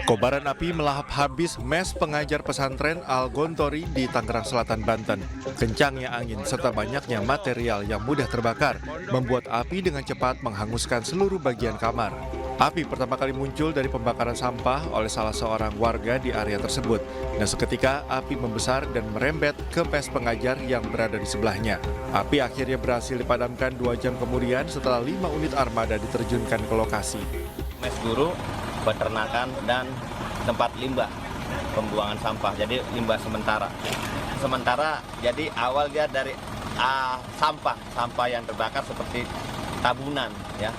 Kobaran api melahap habis mes pengajar pesantren Al-Gontori di Tangerang Selatan, Banten. Kencangnya angin serta banyaknya material yang mudah terbakar membuat api dengan cepat menghanguskan seluruh bagian kamar. Api pertama kali muncul dari pembakaran sampah oleh salah seorang warga di area tersebut. Dan seketika api membesar dan merembet ke mes pengajar yang berada di sebelahnya. Api akhirnya berhasil dipadamkan 2 jam kemudian setelah 5 unit armada diterjunkan ke lokasi. Mes guru, peternakan, dan tempat limbah pembuangan sampah. Jadi limbah sementara jadi awal dia dari sampah yang terbakar seperti tabunan ya.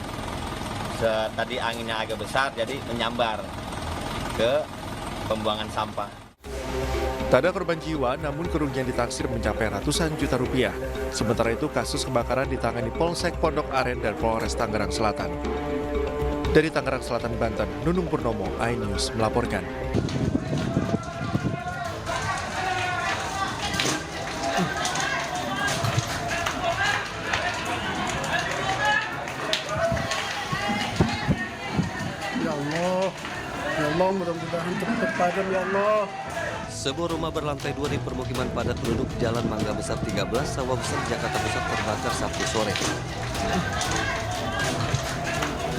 Tadi anginnya agak besar jadi menyambar ke pembuangan sampah. Tak ada korban jiwa, namun kerugian ditaksir mencapai ratusan juta rupiah. Sementara itu, kasus kebakaran ditangani Polsek Pondok Aren dan Polres Tangerang Selatan. Dari Tangerang Selatan, Banten, Nunung Purnomo, iNews melaporkan. Ya Allah, mudah-mudahan cepat padam ya Allah. Sebuah rumah berlantai 2 di permukiman padat penduduk Jalan Mangga Besar 13, Sawah Besar, Jakarta Pusat terbakar Sabtu sore.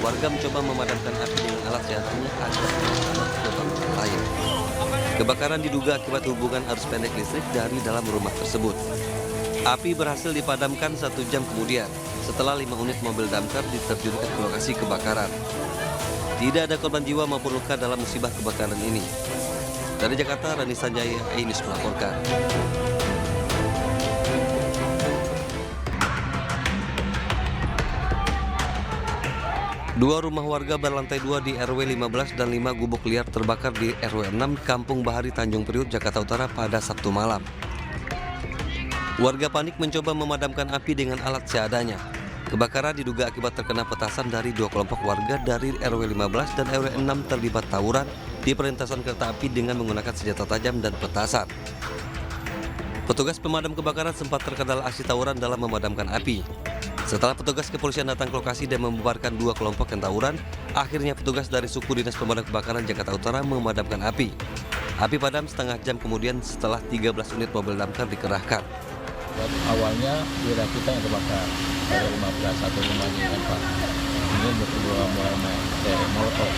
Warga mencoba memadamkan api dengan alat seadanya agar tidak lain. Kebakaran diduga akibat hubungan arus pendek listrik dari dalam rumah tersebut. Api berhasil dipadamkan 1 jam kemudian setelah 5 unit mobil damkar diterjunkan ke lokasi kebakaran. Tidak ada korban jiwa maupun luka dalam musibah kebakaran ini. Dari Jakarta, Rani Sanjaya, iNews melaporkan. Dua rumah warga berlantai 2 di RW 15 dan 5 gubuk liar terbakar di RW 6 Kampung Bahari, Tanjung Priuk, Jakarta Utara pada Sabtu malam. Warga panik mencoba memadamkan api dengan alat seadanya. Kebakaran diduga akibat terkena petasan dari 2 kelompok warga dari RW 15 dan RW 6 terlibat tawuran di perlintasan kereta api dengan menggunakan senjata tajam dan petasan. Petugas pemadam kebakaran sempat terkendala aksi tawuran dalam memadamkan api. Setelah petugas kepolisian datang ke lokasi dan membubarkan 2 kelompok yang tawuran, akhirnya petugas dari suku Dinas Pemadam Kebakaran Jakarta Utara memadamkan api. Api padam setengah jam kemudian setelah 13 unit mobil damkar dikerahkan. Awalnya wilayah kita yang terbakar dari 15 satu rumah di Pak. Ini berdua mulai molotov.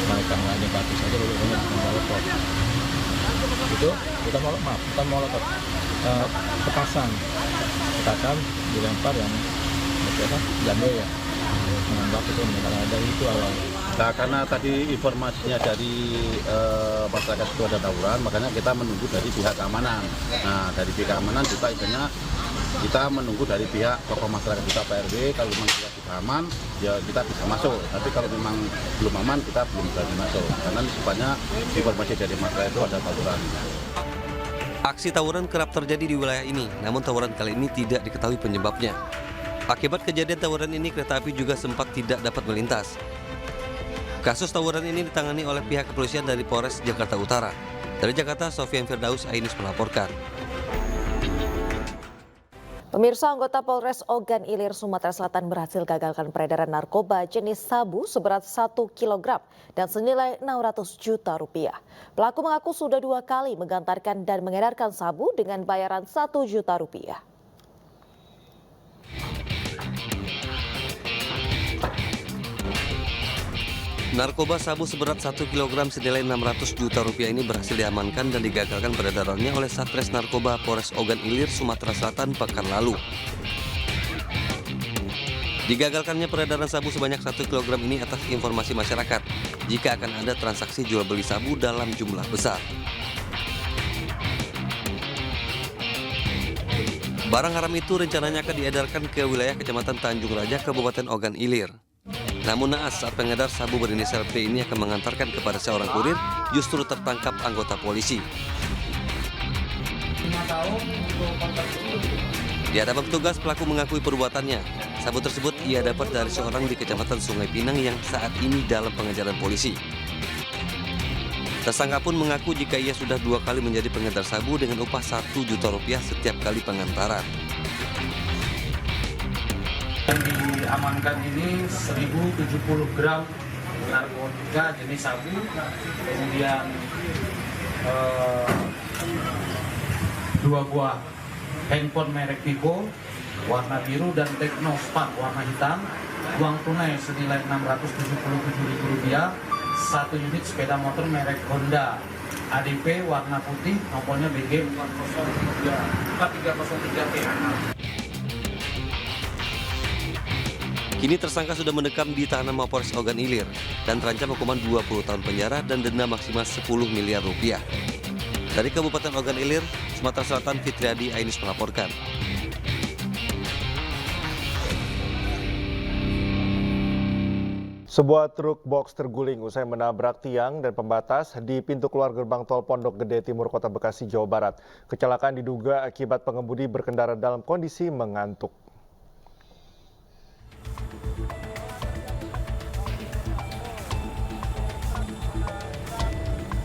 Mereka hanya batu saja baru molotov. Itu kita molotov. Petasan dilempar yang jandol ya. Menembak itu karena dari itu awal. Nah, karena tadi informasinya dari masyarakat itu ada tawuran, makanya kita menunggu dari pihak keamanan. Nah, dari pihak keamanan juga istilahnya kita menunggu dari pihak tokoh masyarakat kita Pak RW, kalau memang kita sudah aman, ya kita bisa masuk. Tapi kalau memang belum aman, kita belum berani masuk. Karena sifatnya informasi dari masyarakat itu ada tawuran. Aksi tawuran kerap terjadi di wilayah ini, namun tawuran kali ini tidak diketahui penyebabnya. Akibat kejadian tawuran ini, kereta api juga sempat tidak dapat melintas. Kasus tawuran ini ditangani oleh pihak kepolisian dari Polres Jakarta Utara. Dari Jakarta, Sofian Firdaus, iNews melaporkan. Pemirsa, anggota Polres Ogan Ilir, Sumatera Selatan berhasil gagalkan peredaran narkoba jenis sabu seberat 1 kg dan senilai 600 juta rupiah. Pelaku mengaku sudah 2 kali menggantarkan dan mengedarkan sabu dengan bayaran 1 juta rupiah. Narkoba sabu seberat 1 kg senilai 600 juta rupiah ini berhasil diamankan dan digagalkan peredarannya oleh Satres Narkoba Polres Ogan Ilir, Sumatera Selatan pekan lalu. Digagalkannya peredaran sabu sebanyak 1 kg ini atas informasi masyarakat jika akan ada transaksi jual beli sabu dalam jumlah besar. Barang haram itu rencananya akan diedarkan ke wilayah Kecamatan Tanjung Raja, Kabupaten Ogan Ilir. Namun naas saat pengedar sabu berinisial P ini akan mengantarkan kepada seorang kurir, justru tertangkap anggota polisi. Di hadapan petugas, pelaku mengakui perbuatannya. Sabu tersebut ia dapat dari seorang di Kecamatan Sungai Pinang yang saat ini dalam pengejaran polisi. Tersangka pun mengaku jika ia sudah 2 kali menjadi pengedar sabu dengan upah 1 juta rupiah setiap kali pengantaran. Yang diamankan ini 1070 gram narkotika jenis sabu, kemudian 2 buah handphone merek Vivo warna biru dan Tecno Spark warna hitam, uang tunai senilai Rp677.000, 1 unit sepeda motor merek Honda ADP warna putih, nomornya BG 4303T. Kini tersangka sudah mendekam di tahanan Mapolres Ogan Ilir dan terancam hukuman 20 tahun penjara dan denda maksimal 10 miliar rupiah. Dari Kabupaten Ogan Ilir, Sumatera Selatan, Fitriadi Ainus melaporkan. Sebuah truk box terguling usai menabrak tiang dan pembatas di pintu keluar gerbang tol Pondok Gede Timur Kota Bekasi, Jawa Barat. Kecelakaan diduga akibat pengemudi berkendara dalam kondisi mengantuk.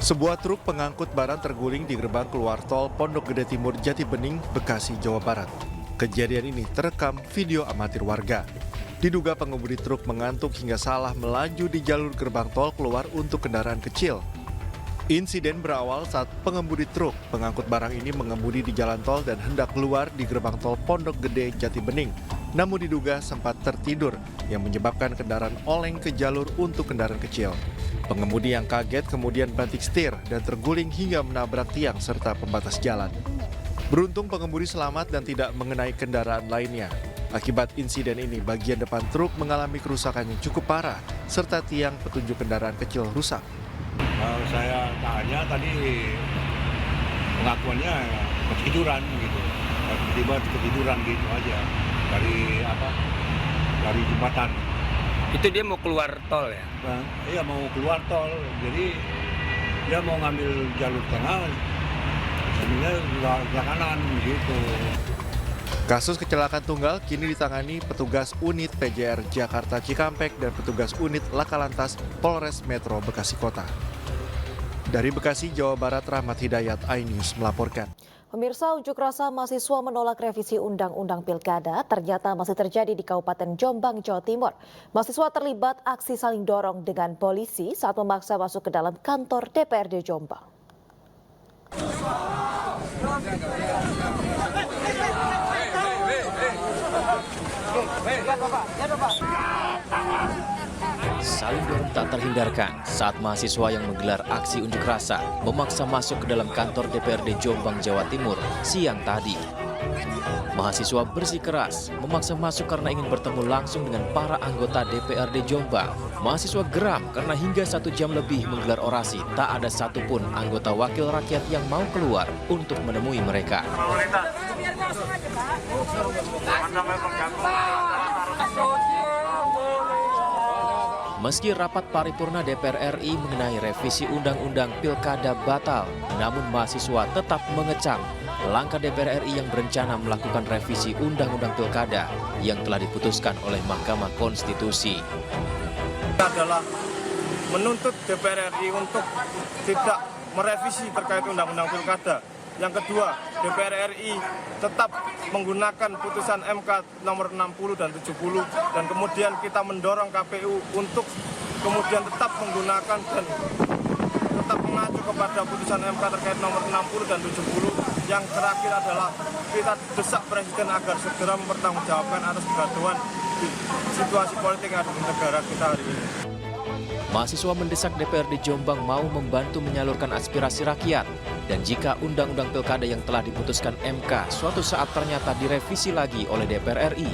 Sebuah truk pengangkut barang terguling di gerbang keluar tol Pondok Gede Timur Jatibening, Bekasi, Jawa Barat. Kejadian ini terekam video amatir warga. Diduga pengemudi truk mengantuk hingga salah melaju di jalur gerbang tol keluar untuk kendaraan kecil. Insiden berawal saat pengemudi truk pengangkut barang ini mengemudi di jalan tol dan hendak keluar di gerbang tol Pondok Gede Jatibening. Namun diduga sempat tertidur yang menyebabkan kendaraan oleng ke jalur untuk kendaraan kecil. Pengemudi yang kaget kemudian banting setir dan terguling hingga menabrak tiang serta pembatas jalan. Beruntung pengemudi selamat dan tidak mengenai kendaraan lainnya. Akibat insiden ini, bagian depan truk mengalami kerusakan yang cukup parah, serta tiang petunjuk kendaraan kecil rusak. Saya tanya tadi pengakuannya ketiduran gitu, tiba-tiba ketiduran gitu aja dari jembatan. Itu dia mau keluar tol ya? Iya mau keluar tol, jadi dia mau ngambil jalur tengah, sebenarnya sebelah kanan gitu. Kasus kecelakaan tunggal kini ditangani petugas unit PJR Jakarta Cikampek dan petugas unit Laka Lantas Polres Metro Bekasi Kota. Dari Bekasi, Jawa Barat, Rahmat Hidayat, iNews melaporkan. Pemirsa, unjuk rasa mahasiswa menolak revisi Undang-Undang Pilkada ternyata masih terjadi di Kabupaten Jombang, Jawa Timur. Mahasiswa terlibat aksi saling dorong dengan polisi saat memaksa masuk ke dalam kantor DPRD Jombang. Saling dorong tak terhindarkan saat mahasiswa yang menggelar aksi unjuk rasa memaksa masuk ke dalam kantor DPRD Jombang, Jawa Timur siang tadi. Mahasiswa bersikeras memaksa masuk karena ingin bertemu langsung dengan para anggota DPRD Jombang. Mahasiswa geram karena hingga 1 jam lebih menggelar orasi tak ada satupun anggota wakil rakyat yang mau keluar untuk menemui mereka. Meski rapat paripurna DPR RI mengenai revisi Undang-Undang Pilkada batal, namun mahasiswa tetap mengecam langkah DPR RI yang berencana melakukan revisi Undang-Undang Pilkada yang telah diputuskan oleh Mahkamah Konstitusi. Adalah menuntut DPR RI untuk tidak merevisi terkait Undang-Undang Pilkada. Yang kedua, DPR RI tetap menggunakan putusan MK nomor 60 dan 70 dan kemudian kita mendorong KPU untuk kemudian tetap menggunakan dan tetap mengacu kepada putusan MK terkait nomor 60 dan 70. Yang terakhir adalah kita desak Presiden agar segera mempertanggungjawabkan atas kegaduhan di situasi politik yang ada di negara kita hari ini. Mahasiswa mendesak DPRD Jombang mau membantu menyalurkan aspirasi rakyat. Dan jika Undang-Undang Pilkada yang telah diputuskan MK suatu saat ternyata direvisi lagi oleh DPR RI,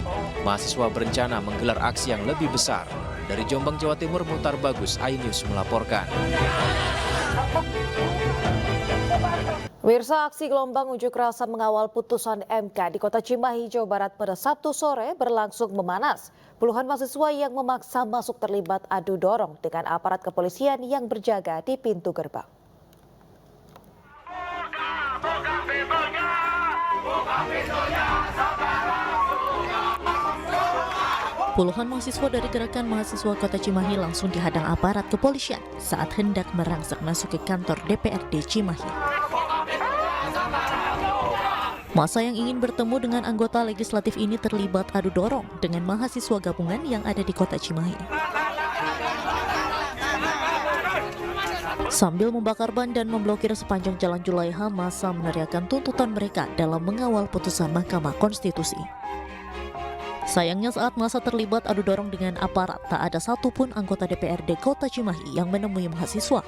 mahasiswa berencana menggelar aksi yang lebih besar. Dari Jombang, Jawa Timur, Muhtar Bagus, iNews melaporkan. Pemirsa, aksi gelombang unjuk rasa mengawal putusan MK di Kota Cimahi, Jawa Barat pada Sabtu sore berlangsung memanas. Puluhan mahasiswa yang memaksa masuk terlibat adu dorong dengan aparat kepolisian yang berjaga di pintu gerbang. Puluhan mahasiswa dari Gerakan Mahasiswa Kota Cimahi langsung dihadang aparat kepolisian saat hendak merangsek masuk ke kantor DPRD Cimahi. Masa yang ingin bertemu dengan anggota legislatif ini terlibat adu dorong dengan mahasiswa gabungan yang ada di Kota Cimahi. Sambil membakar ban dan memblokir sepanjang Jalan Julaiha, massa meneriakkan tuntutan mereka dalam mengawal putusan Mahkamah Konstitusi. Sayangnya saat massa terlibat adu dorong dengan aparat, tak ada satupun anggota DPRD Kota Cimahi yang menemui mahasiswa.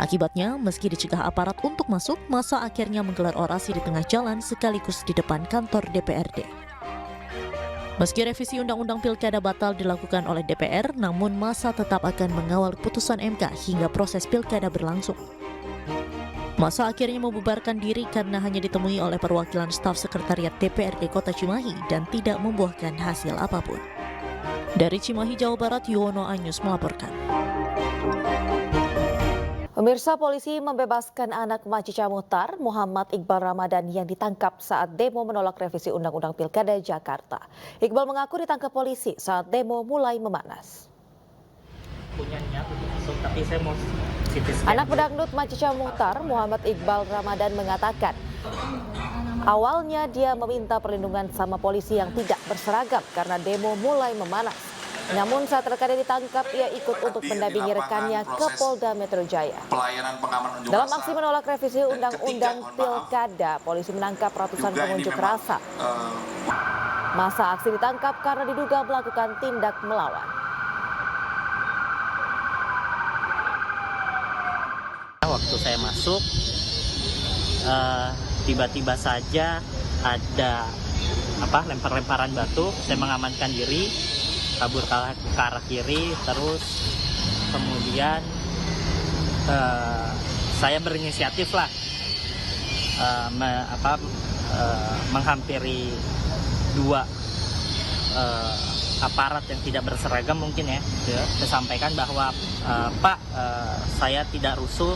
Akibatnya, meski dicegah aparat untuk masuk, massa akhirnya menggelar orasi di tengah jalan sekaligus di depan kantor DPRD. Meski revisi Undang-Undang Pilkada batal dilakukan oleh DPR, namun massa tetap akan mengawal putusan MK hingga proses pilkada berlangsung. Massa akhirnya membubarkan diri karena hanya ditemui oleh perwakilan staf sekretariat DPRD Kota Cimahi dan tidak membuahkan hasil apapun. Dari Cimahi, Jawa Barat, Yuwono Anyus melaporkan. Pemirsa, polisi membebaskan anak Macica Muhtar, Muhammad Iqbal Ramadan yang ditangkap saat demo menolak revisi Undang-Undang Pilkada Jakarta. Iqbal mengaku ditangkap polisi saat demo mulai memanas. Anak pedangdut Macica Muhtar, Muhammad Iqbal Ramadan mengatakan, awalnya dia meminta perlindungan sama polisi yang tidak berseragam karena demo mulai memanas. Namun saat rekannya ditangkap, ia ikut untuk mendampingi rekannya ke Polda Metro Jaya. Dalam aksi menolak revisi Undang-Undang Pilkada, polisi menangkap ratusan pengunjuk rasa. Masa aksi ditangkap karena diduga melakukan tindak melawan. Waktu saya masuk, tiba-tiba saja ada lempar-lemparan batu. Saya mengamankan diri, kabur ke arah kiri, terus kemudian saya berinisiatif lah menghampiri dua aparat yang tidak berseragam mungkin ya. Saya sampaikan bahwa Pak, saya tidak rusuh,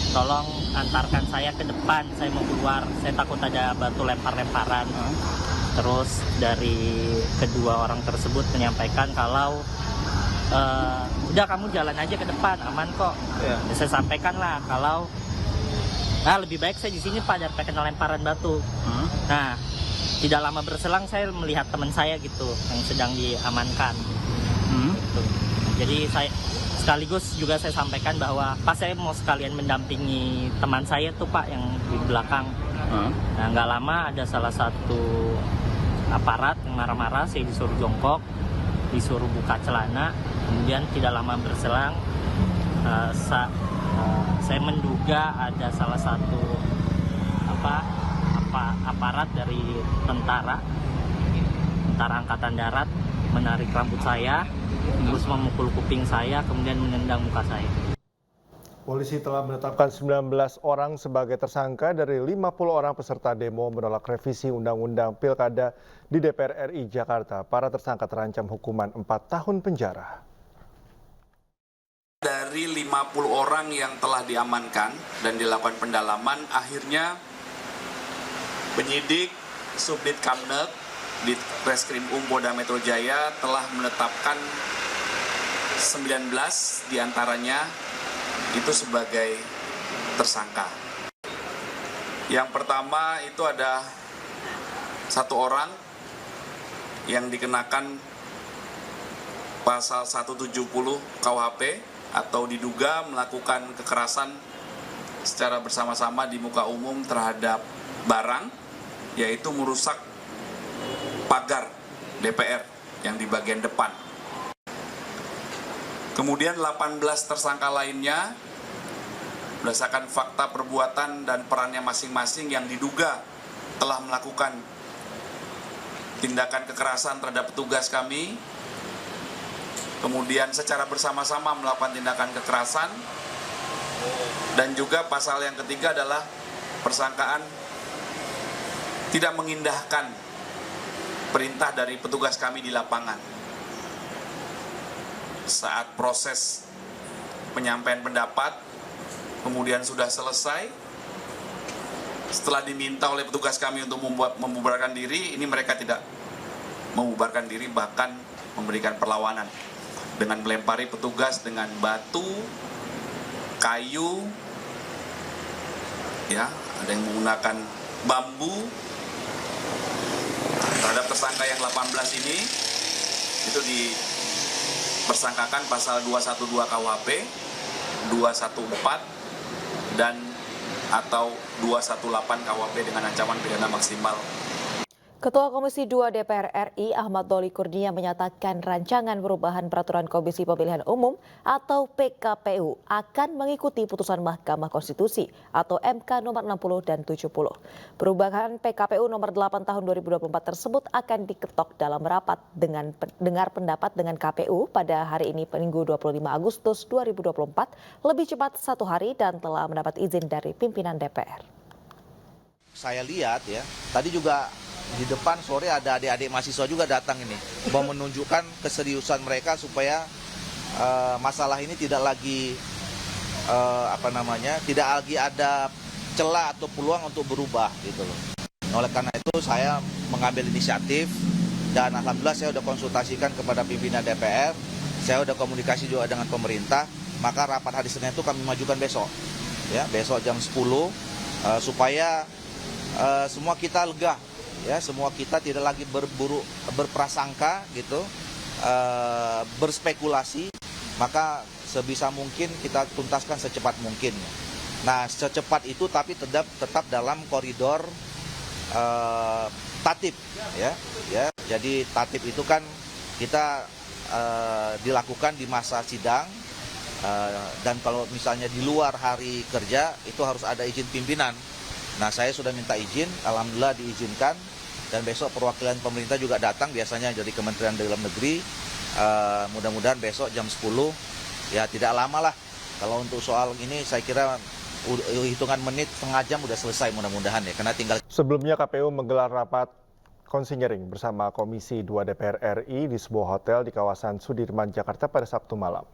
tolong antarkan saya ke depan, saya mau keluar, saya takut ada batu lempar-lemparan. Terus dari kedua orang tersebut menyampaikan kalau udah kamu jalan aja ke depan, aman kok. Saya sampaikan lah kalau lebih baik saya di sini Pak daripada kena lemparan batu. Nah, tidak lama berselang saya melihat teman saya gitu yang sedang diamankan. Gitu. Jadi saya sekaligus juga saya sampaikan bahwa Pak, saya mau sekalian mendampingi teman saya tuh Pak yang di belakang. Nah, nggak lama ada salah satu aparat yang marah-marah, saya disuruh jongkok, disuruh buka celana, kemudian tidak lama berselang saya menduga ada salah satu aparat dari tentara angkatan darat menarik rambut saya, terus memukul kuping saya, kemudian menendang muka saya. Polisi telah menetapkan 19 orang sebagai tersangka dari 50 orang peserta demo menolak revisi Undang-Undang Pilkada di DPR RI Jakarta. Para tersangka terancam hukuman 4 tahun penjara. Dari 50 orang yang telah diamankan dan dilakukan pendalaman, akhirnya penyidik Subdit Kamneg di Reskrim Polda Metro Jaya telah menetapkan 19 diantaranya itu sebagai tersangka. Yang pertama itu ada satu orang yang dikenakan pasal 170 KUHP atau diduga melakukan kekerasan secara bersama-sama di muka umum terhadap barang, yaitu merusak pagar DPR yang di bagian depan. Kemudian 18 tersangka lainnya berdasarkan fakta perbuatan dan perannya masing-masing yang diduga telah melakukan tindakan kekerasan terhadap petugas kami, kemudian secara bersama-sama melakukan tindakan kekerasan, dan juga pasal yang ketiga adalah persangkaan tidak mengindahkan perintah dari petugas kami di lapangan. Saat proses penyampaian pendapat kemudian sudah selesai, setelah diminta oleh petugas kami untuk membubarkan diri, ini mereka tidak membubarkan diri, bahkan memberikan perlawanan dengan melempari petugas dengan batu, kayu, ya, ada yang menggunakan bambu. Terhadap tersangka yang 18 ini itu dipersangkakan pasal 212 KUHP 214 dan atau 218 KUHP dengan ancaman pidana maksimal. Ketua Komisi 2 DPR RI Ahmad Doli Kurnia menyatakan rancangan perubahan peraturan Komisi Pemilihan Umum atau PKPU akan mengikuti putusan Mahkamah Konstitusi atau MK nomor 60 dan 70. Perubahan PKPU nomor 8 tahun 2024 tersebut akan diketok dalam rapat dengan dengar pendapat dengan KPU pada hari ini Minggu 25 Agustus 2024 lebih cepat 1 hari dan telah mendapat izin dari pimpinan DPR. Saya lihat ya, tadi juga di depan sore ada adik-adik mahasiswa juga datang ini, mau menunjukkan keseriusan mereka supaya masalah ini tidak lagi tidak lagi ada celah atau peluang untuk berubah gitu loh. Oleh karena itu saya mengambil inisiatif dan alhamdulillah saya sudah konsultasikan kepada pimpinan DPR, saya sudah komunikasi juga dengan pemerintah, maka rapat hari Senin itu kami majukan besok, ya besok jam 10 supaya semua kita lega. Ya, semua kita tidak lagi berprasangka gitu, berspekulasi, maka sebisa mungkin kita tuntaskan secepat mungkin. Nah, secepat itu tapi tetap dalam koridor tatib, ya. Jadi tatib itu kan kita dilakukan di masa sidang dan kalau misalnya di luar hari kerja itu harus ada izin pimpinan. Nah, saya sudah minta izin, alhamdulillah diizinkan. Dan besok perwakilan pemerintah juga datang, biasanya dari Kementerian Dalam Negeri. Mudah-mudahan besok jam 10, ya tidak lama lah. Kalau untuk soal ini saya kira hitungan menit, setengah jam udah selesai mudah-mudahan ya. Karena tinggal. Sebelumnya KPU menggelar rapat konsinyering bersama Komisi 2 DPR RI di sebuah hotel di kawasan Sudirman, Jakarta pada Sabtu malam.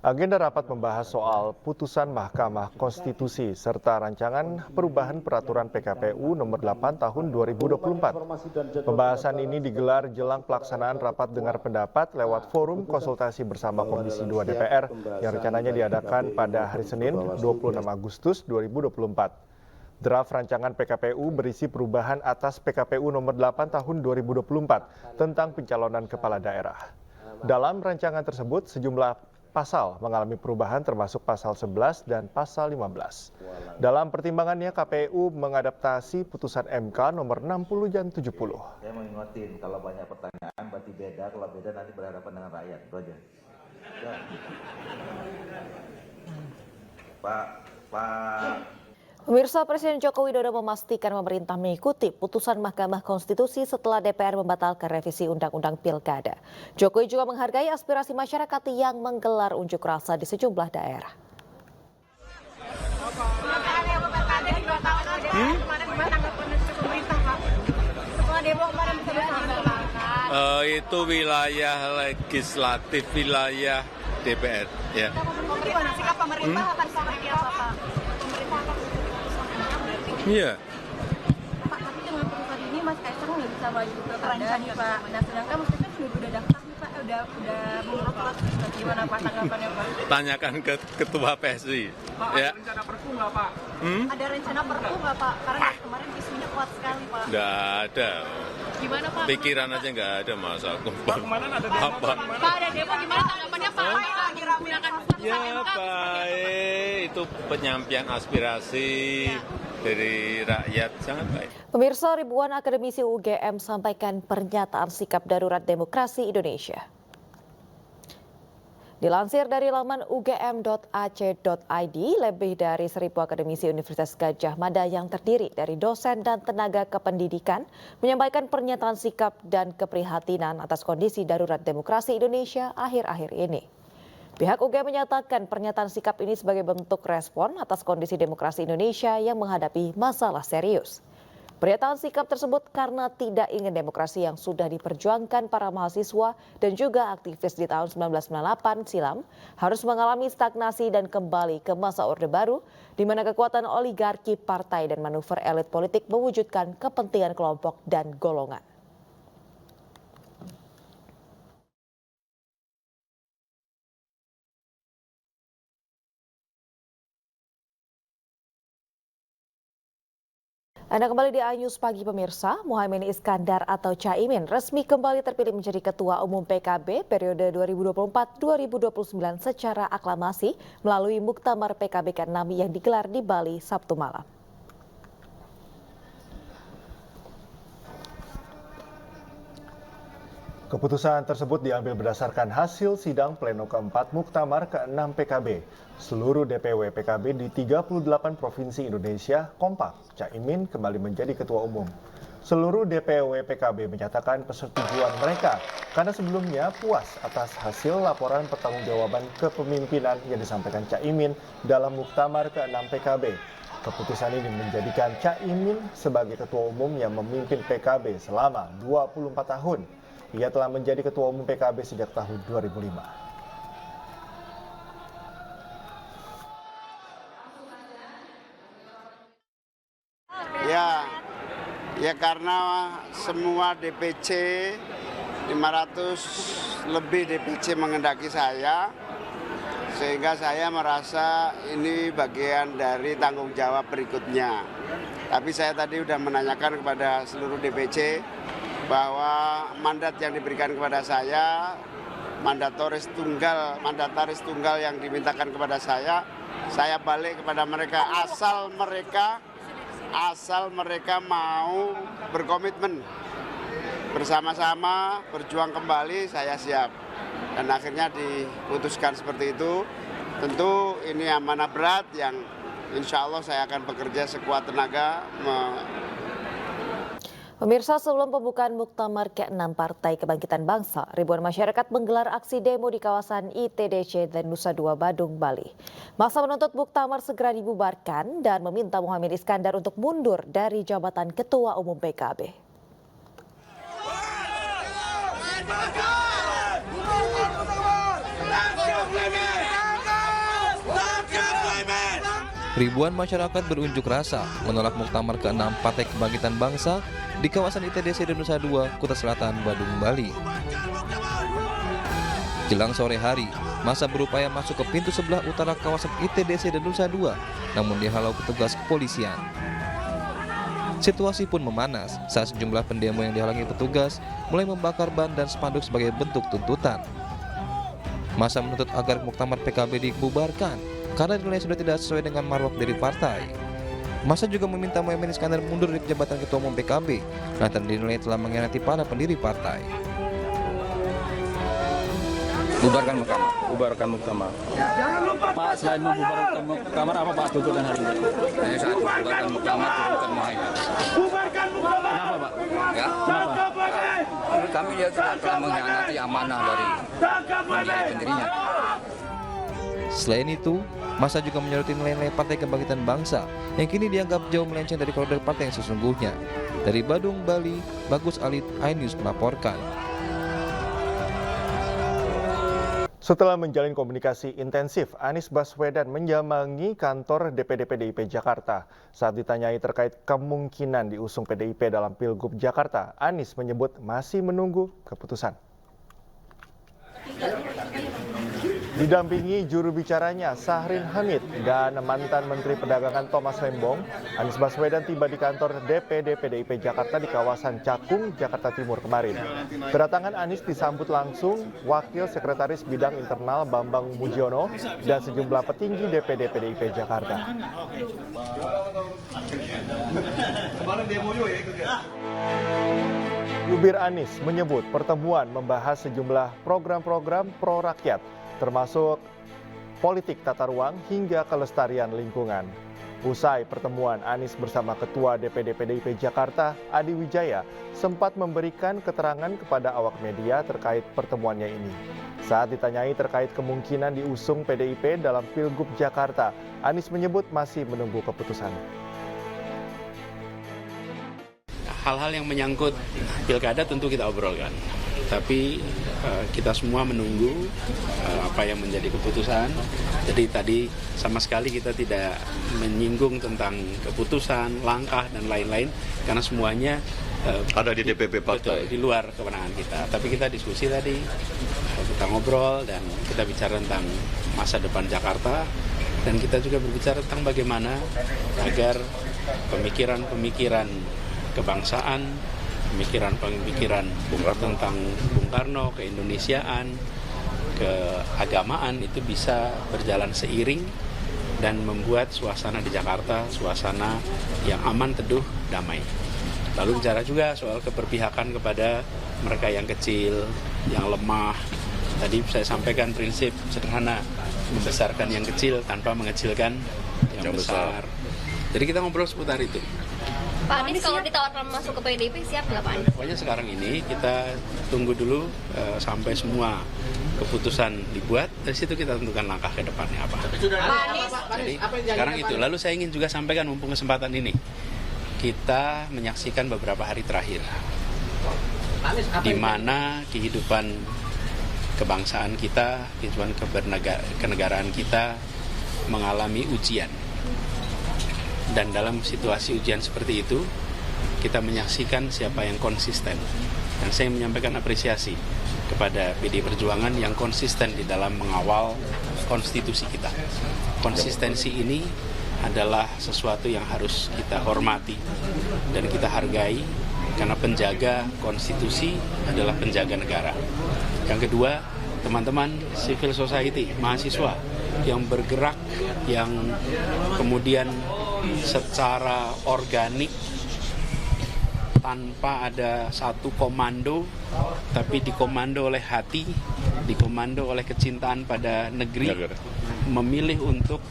Agenda rapat membahas soal putusan Mahkamah Konstitusi serta rancangan perubahan peraturan PKPU nomor 8 tahun 2024. Pembahasan ini digelar jelang pelaksanaan rapat dengar pendapat lewat forum konsultasi bersama Komisi 2 DPR yang rencananya diadakan pada hari Senin 26 Agustus 2024. Draft rancangan PKPU berisi perubahan atas PKPU nomor 8 tahun 2024 tentang pencalonan kepala daerah. Dalam rancangan tersebut sejumlah pasal mengalami perubahan termasuk pasal 11 dan pasal 15. Dalam pertimbangannya KPU mengadaptasi putusan MK nomor 60 dan 70. Saya mau ingetin kalau banyak pertanyaan berarti beda, kalau beda nanti berhadapan dengan rakyat, itu aja. Ya. Pak. Pemirsa, Presiden Joko Widodo memastikan pemerintah mengikuti putusan Mahkamah Konstitusi setelah DPR membatalkan revisi Undang-Undang Pilkada. Jokowi juga menghargai aspirasi masyarakat yang menggelar unjuk rasa di sejumlah daerah. Itu wilayah legislatif, wilayah DPR. Ya. Gimana sikap pemerintah akan seperti apa, Pak? Iya. Pak, tapi dengan putusan ini Mas Kaisang nggak bisa maju ke pilkada nih, Pak. Nah, sedangkan Mas Kaisang udah daftar nih, Pak. Udah mengurus. Gimana Pak tanggapannya, Pak? Tanyakan ke Ketua PSI. Pak, ya. ada rencana perpu nggak, Pak? Ada rencana perpu nggak, Pak? Karena kemarin isunya kuat sekali, Pak. Nggak ada. Gimana, Pak? Pikiran aja nggak ada masa. Pak, kemarin ada demo. Pak, ada demo. Gimana tanggapannya, Pak? Lagi menggunakan ya, baik. Itu penyampaian aspirasi dari rakyat, sangat baik. Pemirsa, ribuan akademisi UGM sampaikan pernyataan sikap darurat demokrasi Indonesia. Dilansir dari laman ugm.ac.id, lebih dari 1.000 akademisi Universitas Gadjah Mada yang terdiri dari dosen dan tenaga kependidikan menyampaikan pernyataan sikap dan keprihatinan atas kondisi darurat demokrasi Indonesia akhir-akhir ini. Pihak UGM menyatakan pernyataan sikap ini sebagai bentuk respon atas kondisi demokrasi Indonesia yang menghadapi masalah serius. Pernyataan sikap tersebut karena tidak ingin demokrasi yang sudah diperjuangkan para mahasiswa dan juga aktivis di tahun 1998 silam harus mengalami stagnasi dan kembali ke masa Orde Baru di mana kekuatan oligarki partai dan manuver elit politik mewujudkan kepentingan kelompok dan golongan. Anda kembali di iNews Pagi pemirsa. Muhaimin Iskandar atau Caimin resmi kembali terpilih menjadi Ketua Umum PKB periode 2024-2029 secara aklamasi melalui Muktamar PKB ke-6 yang digelar di Bali Sabtu malam. Keputusan tersebut diambil berdasarkan hasil sidang pleno keempat Muktamar ke-6 PKB. Seluruh DPW PKB di 38 provinsi Indonesia kompak, Caimin kembali menjadi Ketua Umum. Seluruh DPW PKB menyatakan persetujuan mereka karena sebelumnya puas atas hasil laporan pertanggungjawaban kepemimpinan yang disampaikan Caimin dalam Muktamar ke-6 PKB. Keputusan ini menjadikan Caimin sebagai Ketua Umum yang memimpin PKB selama 24 tahun. Ia telah menjadi Ketua Umum PKB sejak tahun 2005. Ya karena semua DPC, 500 lebih DPC menghendaki saya, sehingga saya merasa ini bagian dari tanggung jawab berikutnya. Tapi saya tadi sudah menanyakan kepada seluruh DPC bahwa mandat yang diberikan kepada saya, mandataris tunggal yang dimintakan kepada saya balik kepada mereka asal mereka mau berkomitmen bersama-sama berjuang kembali, saya siap. Dan akhirnya diputuskan seperti itu. Tentu ini amanah berat yang insya Allah saya akan bekerja sekuat tenaga. Pemirsa, sebelum pembukaan Muktamar ke-6 Partai Kebangkitan Bangsa, ribuan masyarakat menggelar aksi demo di kawasan ITDC dan Nusa Dua Badung, Bali. Massa menuntut Muktamar segera dibubarkan dan meminta Muhaimin Iskandar untuk mundur dari jabatan Ketua Umum PKB. Ribuan masyarakat berunjuk rasa menolak Muktamar ke-6 Partai Kebangkitan Bangsa di kawasan ITDC dan Nusa Dua, Kuta Selatan, Badung, Bali. Jelang sore hari, massa berupaya masuk ke pintu sebelah utara kawasan ITDC dan Nusa Dua, namun dihalau petugas kepolisian. Situasi pun memanas saat sejumlah pendemo yang dihalangi petugas mulai membakar ban dan spanduk sebagai bentuk tuntutan. Massa menuntut agar Muktamar PKB dibubarkan karena dinilai sudah tidak sesuai dengan marwah dari partai. Massa juga meminta Muhaimin Iskandar mundur dari jabatan Ketua Umum PKB lantaran dinilai telah mengkhianati para pendiri partai. Bubarkan Muktamar. Pak, selain membubarkan Muktamar, apa Pak tuntutan hari ini? Hanya satu, bubarkan Muktamar, turunkan Muhaimin. Kenapa Pak? Ya, Kenapa? kami dia telah mengkhianati amanah dari pendirinya. Selain itu, massa juga menyoroti nilai-nilai Partai Kebangkitan Bangsa yang kini dianggap jauh melenceng dari koridor partai yang sesungguhnya. Dari Badung, Bali, Bagus Alit, iNews melaporkan. Setelah menjalin komunikasi intensif, Anies Baswedan menyambangi kantor DPD PDIP Jakarta. Saat ditanyai terkait kemungkinan diusung PDIP dalam Pilgub Jakarta, Anies menyebut masih menunggu keputusan. Didampingi juru bicaranya Sahrin Hamid dan mantan Menteri Perdagangan Thomas Lembong, Anies Baswedan tiba di kantor DPD PDIP Jakarta di kawasan Cakung, Jakarta Timur kemarin. Kedatangan Anies disambut langsung Wakil Sekretaris Bidang Internal Bambang Mujiono dan sejumlah petinggi DPD PDIP Jakarta. Jubir Anies menyebut pertemuan membahas sejumlah program-program pro rakyat, termasuk politik tata ruang hingga kelestarian lingkungan. Usai pertemuan, Anies bersama Ketua DPD PDIP Jakarta, Adi Wijaya, sempat memberikan keterangan kepada awak media terkait pertemuannya ini. Saat ditanyai terkait kemungkinan diusung PDIP dalam Pilgub Jakarta, Anies menyebut masih menunggu keputusan. Hal-hal yang menyangkut pilkada tentu kita obrolkan, tapi kita semua menunggu apa yang menjadi keputusan. Jadi tadi sama sekali kita tidak menyinggung tentang keputusan, langkah dan lain-lain karena semuanya ada di DPP partai, di luar kewenangan kita. Tapi kita diskusi tadi, kita ngobrol dan kita bicara tentang masa depan Jakarta dan kita juga berbicara tentang bagaimana agar pemikiran-pemikiran kebangsaan, pemikiran-pemikiran tentang Bung Karno, keindonesiaan, keagamaan itu bisa berjalan seiring dan membuat suasana di Jakarta suasana yang aman, teduh, damai. Lalu bicara juga soal keberpihakan kepada mereka yang kecil, yang lemah. Tadi saya sampaikan prinsip sederhana, membesarkan yang kecil tanpa mengecilkan yang besar. Jadi kita ngobrol seputar itu. Pak Anies kalau ditawarkan masuk ke PDIP siap nggak Pak Anies? Pokoknya sekarang ini kita tunggu dulu sampai semua keputusan dibuat, dari situ kita tentukan langkah ke depannya apa. Jadi sekarang itu. Lalu saya ingin juga sampaikan mumpung kesempatan ini, kita menyaksikan beberapa hari terakhir di mana kehidupan kebangsaan kita, kehidupan kenegaraan kita mengalami ujian. Dan dalam situasi ujian seperti itu, kita menyaksikan siapa yang konsisten. Dan saya menyampaikan apresiasi kepada PDI Perjuangan yang konsisten di dalam mengawal konstitusi kita. Konsistensi ini adalah sesuatu yang harus kita hormati dan kita hargai, karena penjaga konstitusi adalah penjaga negara. Yang kedua, teman-teman civil society, mahasiswa yang bergerak, yang kemudian secara organik tanpa ada satu komando, tapi dikomando oleh hati, dikomando oleh kecintaan pada negeri, memilih untuk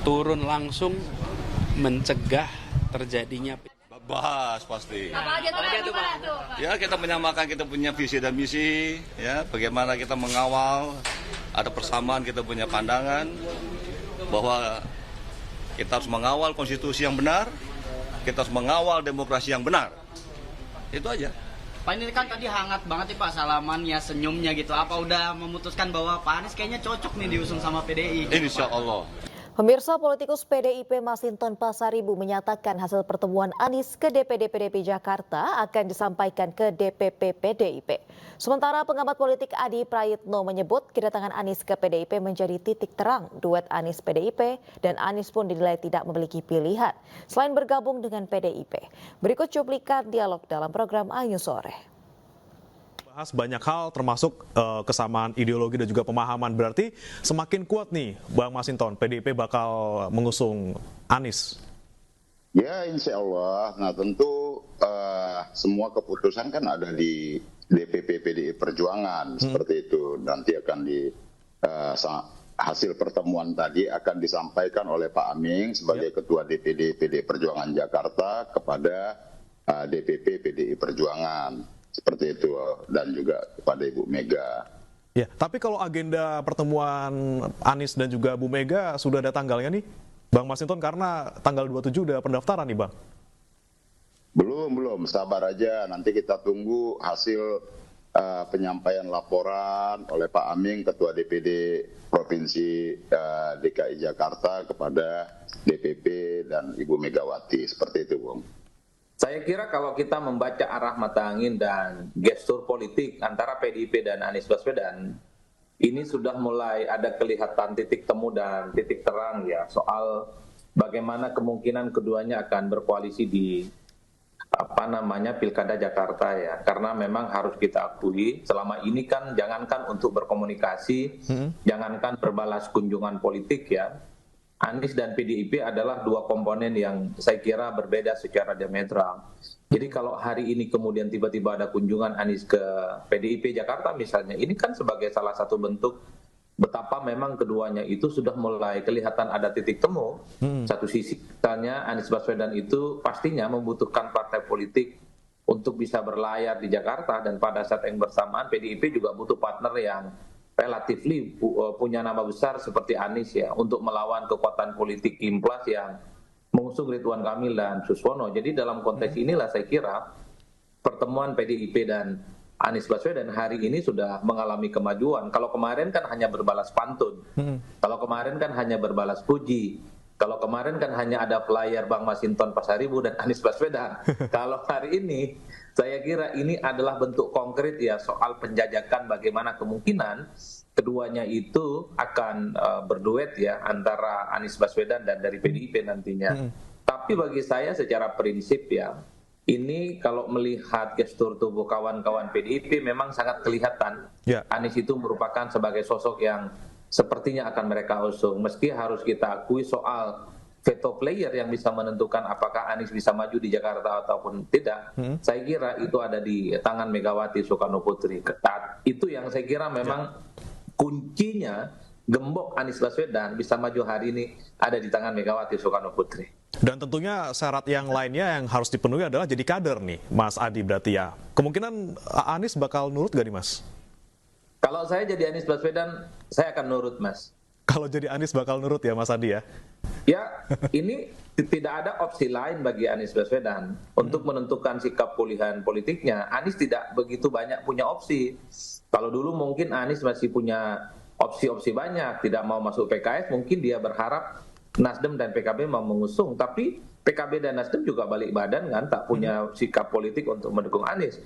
turun langsung mencegah terjadinya. Bahas pasti. Apa aja tuh Pak? Ya, kita menyamakan, kita punya visi dan misi, ya, bagaimana kita mengawal, ada persamaan, kita punya pandangan bahwa kita harus mengawal konstitusi yang benar, kita harus mengawal demokrasi yang benar. Itu aja. Pak, ini kan tadi hangat banget nih Pak salamannya, senyumnya gitu. Apa udah memutuskan bahwa Pak Anies kayaknya cocok nih diusung sama PDI? Insya Allah. Pemirsa, politikus PDIP Masinton Pasaribu menyatakan hasil pertemuan Anies ke DPD PDIP Jakarta akan disampaikan ke DPP PDIP. Sementara pengamat politik Adi Prayitno menyebut kedatangan Anies ke PDIP menjadi titik terang duet Anies PDIP, dan Anies pun dinilai tidak memiliki pilihan selain bergabung dengan PDIP. Berikut cuplikan dialog dalam program Ayu Sore. Bahas banyak hal termasuk kesamaan ideologi dan juga pemahaman. Berarti semakin kuat nih Bang Masinton, PDIP bakal mengusung Anies. Ya, insya Allah. Nah, tentu semua keputusan kan ada di DPP PDI Perjuangan seperti itu. Nanti akan hasil pertemuan tadi akan disampaikan oleh Pak Aming sebagai Ketua DPD PDI Perjuangan Jakarta kepada DPP PDI Perjuangan. Seperti itu, dan juga kepada Ibu Mega. Ya, tapi kalau agenda pertemuan Anies dan juga Bu Mega sudah ada tanggalnya nih, Bang Masinton, karena tanggal 27 udah pendaftaran nih, Bang. Belum, sabar aja. Nanti kita tunggu hasil penyampaian laporan oleh Pak Aming, Ketua DPD Provinsi DKI Jakarta kepada DPP dan Ibu Megawati. Seperti itu, Bung. Saya kira kalau kita membaca arah mata angin dan gestur politik antara PDIP dan Anies Baswedan, ini sudah mulai ada kelihatan titik temu dan titik terang ya soal bagaimana kemungkinan keduanya akan berkoalisi di Pilkada Jakarta ya. Karena memang harus kita akui selama ini kan jangankan untuk berkomunikasi, jangankan berbalas kunjungan politik ya. Anies dan PDIP adalah dua komponen yang saya kira berbeda secara diametral. Jadi kalau hari ini kemudian tiba-tiba ada kunjungan Anies ke PDIP Jakarta misalnya, ini kan sebagai salah satu bentuk betapa memang keduanya itu sudah mulai kelihatan ada titik temu. Satu sisi misalnya Anies Baswedan itu pastinya membutuhkan partai politik untuk bisa berlayar di Jakarta, dan pada saat yang bersamaan PDIP juga butuh partner yang relatif punya nama besar seperti Anies ya, untuk melawan kekuatan politik implas yang mengusung Ridwan Kamil dan Suswono. Jadi dalam konteks inilah saya kira pertemuan PDIP dan Anies Baswedan hari ini sudah mengalami kemajuan. Kalau kemarin kan hanya berbalas pantun, kalau kemarin kan hanya berbalas puji, kalau kemarin kan hanya ada flyer Bang Masinton Pasaribu dan Anies Baswedan. Kalau hari ini saya kira ini adalah bentuk konkret ya soal penjajakan bagaimana kemungkinan keduanya itu akan berduet ya antara Anies Baswedan dan dari PDIP nantinya. Tapi bagi saya secara prinsip ya, ini kalau melihat gestur tubuh kawan-kawan PDIP memang sangat kelihatan. Anies itu merupakan sebagai sosok yang sepertinya akan mereka usung. Meski harus kita akui soal veto player yang bisa menentukan apakah Anies bisa maju di Jakarta ataupun tidak, saya kira itu ada di tangan Megawati Soekarno Putri. Itu yang saya kira memang kuncinya gembok Anies Baswedan bisa maju hari ini ada di tangan Megawati Soekarno Putri. Dan tentunya syarat yang lainnya yang harus dipenuhi adalah jadi kader nih, Mas Adi, berarti ya. Kemungkinan Anies bakal nurut gak nih, Mas? Kalau saya jadi Anies Baswedan, saya akan nurut, Mas. Kalau jadi Anies bakal nurut ya, Mas Adi ya? Ya, ini tidak ada opsi lain bagi Anies Baswedan untuk menentukan sikap pilihan politiknya. Anies tidak begitu banyak punya opsi. Kalau dulu mungkin Anies masih punya opsi-opsi banyak, tidak mau masuk PKS, mungkin dia berharap Nasdem dan PKB mau mengusung, tapi PKB dan Nasdem juga balik badan kan, tak punya sikap politik untuk mendukung Anies.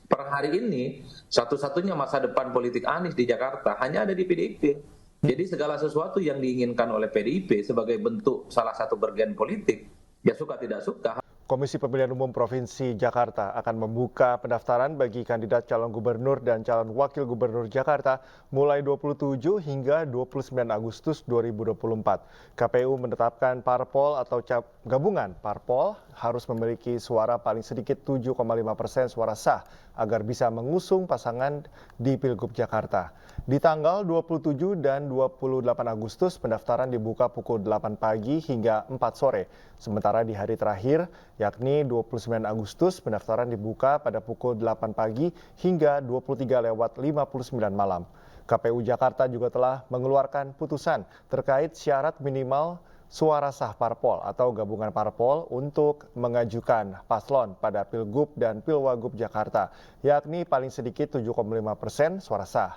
Per hari ini, satu-satunya masa depan politik Anies di Jakarta hanya ada di PDIP. Jadi segala sesuatu yang diinginkan oleh PDIP sebagai bentuk salah satu bergen politik, ya suka tidak suka. Komisi Pemilihan Umum Provinsi Jakarta akan membuka pendaftaran bagi kandidat calon gubernur dan calon wakil gubernur Jakarta mulai 27 hingga 29 Agustus 2024. KPU menetapkan parpol atau gabungan parpol harus memiliki suara paling sedikit 7,5% suara sah agar bisa mengusung pasangan di Pilgub Jakarta. Di tanggal 27 dan 28 Agustus pendaftaran dibuka pukul 8 pagi hingga 4 sore. Sementara di hari terakhir, yakni 29 Agustus, pendaftaran dibuka pada pukul 8 pagi hingga 23:59 malam. KPU Jakarta juga telah mengeluarkan putusan terkait syarat minimal suara sah parpol atau gabungan parpol untuk mengajukan paslon pada Pilgub dan Pilwagub Jakarta, yakni paling sedikit 7,5% suara sah.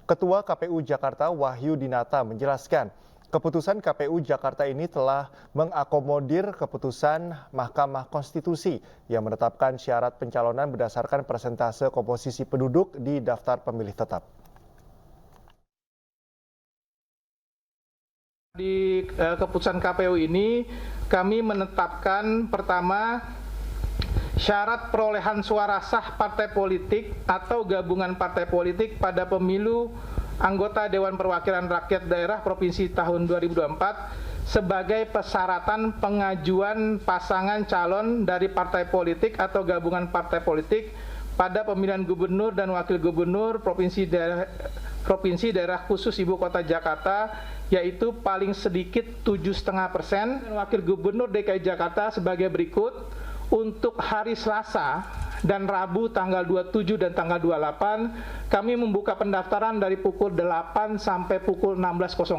Ketua KPU Jakarta Wahyu Dinata menjelaskan, keputusan KPU Jakarta ini telah mengakomodir keputusan Mahkamah Konstitusi yang menetapkan syarat pencalonan berdasarkan persentase komposisi penduduk di daftar pemilih tetap. Di keputusan KPU ini kami menetapkan pertama syarat perolehan suara sah partai politik atau gabungan partai politik pada pemilu anggota Dewan Perwakilan Rakyat Daerah Provinsi tahun 2024 sebagai persyaratan pengajuan pasangan calon dari partai politik atau gabungan partai politik pada pemilihan gubernur dan wakil gubernur provinsi daerah khusus Ibu Kota Jakarta, yaitu paling sedikit 7,5%, dan wakil gubernur DKI Jakarta sebagai berikut. Untuk hari Selasa dan Rabu tanggal 27 dan tanggal 28, kami membuka pendaftaran dari pukul 8 sampai pukul 16.00.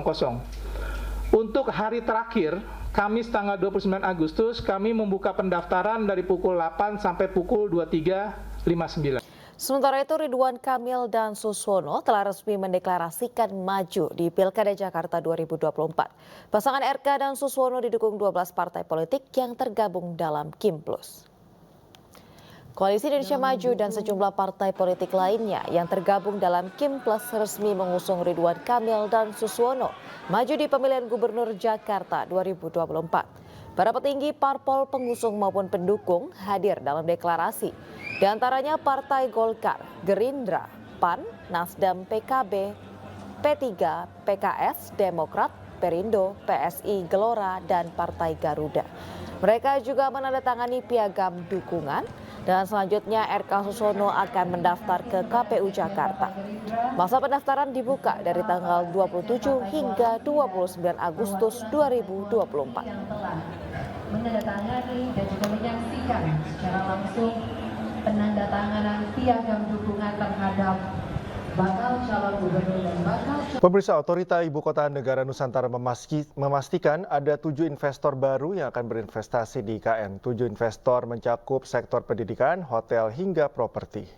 Untuk hari terakhir, Kamis tanggal 29 Agustus, kami membuka pendaftaran dari pukul 8 sampai pukul 23.59. Sementara itu, Ridwan Kamil dan Suswono telah resmi mendeklarasikan maju di Pilkada Jakarta 2024. Pasangan RK dan Suswono didukung 12 partai politik yang tergabung dalam KIM Plus. Koalisi Indonesia Maju dan sejumlah partai politik lainnya yang tergabung dalam KIM Plus resmi mengusung Ridwan Kamil dan Suswono maju di pemilihan Gubernur Jakarta 2024. Para petinggi parpol pengusung maupun pendukung hadir dalam deklarasi. Di antaranya Partai Golkar, Gerindra, PAN, Nasdem, PKB, P3, PKS, Demokrat, Perindo, PSI, Gelora, dan Partai Garuda. Mereka juga menandatangani piagam dukungan dan selanjutnya RK Suswono akan mendaftar ke KPU Jakarta. Masa pendaftaran dibuka dari tanggal 27 hingga 29 Agustus 2024. Menandatangani dan juga menyaksikan secara langsung penandatanganan piagam dukungan terhadap bakal calon gubernur dan bakal calon... Pemirsa, Otorita Ibu Kota Negara Nusantara memastikan ada 7 investor baru yang akan berinvestasi di IKN. 7 investor mencakup sektor pendidikan, hotel, hingga properti.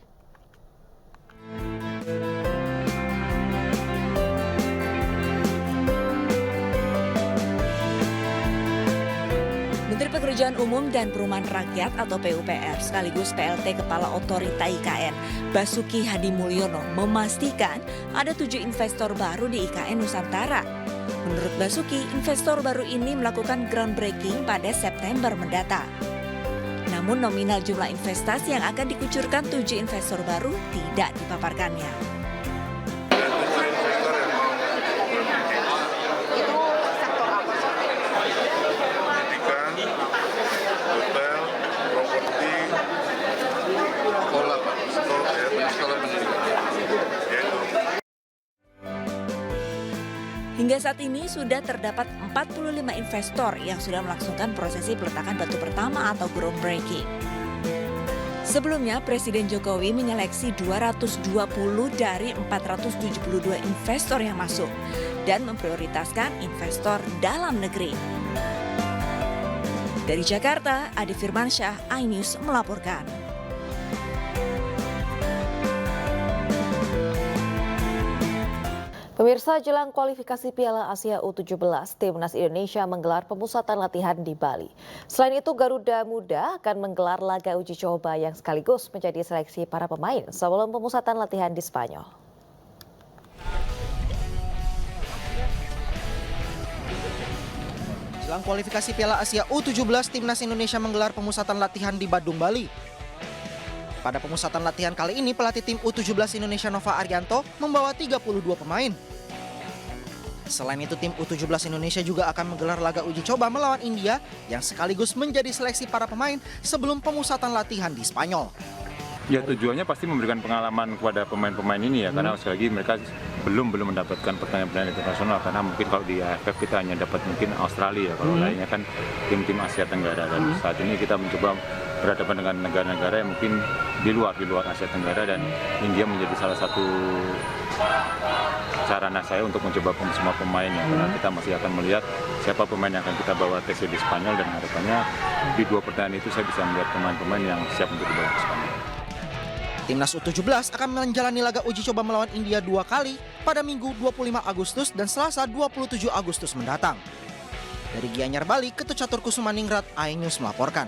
Menteri Pekerjaan Umum dan Perumahan Rakyat atau PUPR sekaligus PLT Kepala Otorita IKN, Basuki Hadi Mulyono, memastikan ada 7 investor baru di IKN Nusantara. Menurut Basuki, investor baru ini melakukan groundbreaking pada September mendatang. Namun nominal jumlah investasi yang akan dikucurkan 7 investor baru tidak dipaparkannya. Hingga saat ini sudah terdapat 45 investor yang sudah melangsungkan prosesi peletakan batu pertama atau groundbreaking. Sebelumnya, Presiden Jokowi menyeleksi 220 dari 472 investor yang masuk dan memprioritaskan investor dalam negeri. Dari Jakarta, Adi Firmansyah, iNews melaporkan. Pemirsa, jelang kualifikasi Piala Asia U17, Timnas Indonesia menggelar pemusatan latihan di Bali. Selain itu, Garuda Muda akan menggelar laga uji coba yang sekaligus menjadi seleksi para pemain sebelum pemusatan latihan di Spanyol. Jelang kualifikasi Piala Asia U17, Timnas Indonesia menggelar pemusatan latihan di Badung, Bali. Pada pemusatan latihan kali ini, pelatih tim U17 Indonesia Nova Arianto membawa 32 pemain. Selain itu, tim U17 Indonesia juga akan menggelar laga uji coba melawan India yang sekaligus menjadi seleksi para pemain sebelum pemusatan latihan di Spanyol. Ya, tujuannya pasti memberikan pengalaman kepada pemain-pemain ini ya, karena sekali lagi mereka belum mendapatkan pertandingan internasional, karena mungkin kalau di AFF kita hanya dapat mungkin Australia, kalau lainnya kan tim-tim Asia Tenggara, dan saat ini kita mencoba berhadapan dengan negara-negara yang mungkin di luar Asia Tenggara, dan India menjadi salah satu sarana saya untuk mencoba semua pemain ya, karena kita masih akan melihat siapa pemain yang akan kita bawa tes di Spanyol, dan harapannya di 2 pertandingan itu saya bisa melihat pemain-pemain yang siap untuk dibawa ke Spanyol. Timnas U17 akan menjalani laga uji coba melawan India 2 kali pada Minggu 25 Agustus dan Selasa 27 Agustus mendatang. Dari Gianyar, Bali, Ketut Caturkusumaningrat, iNews melaporkan.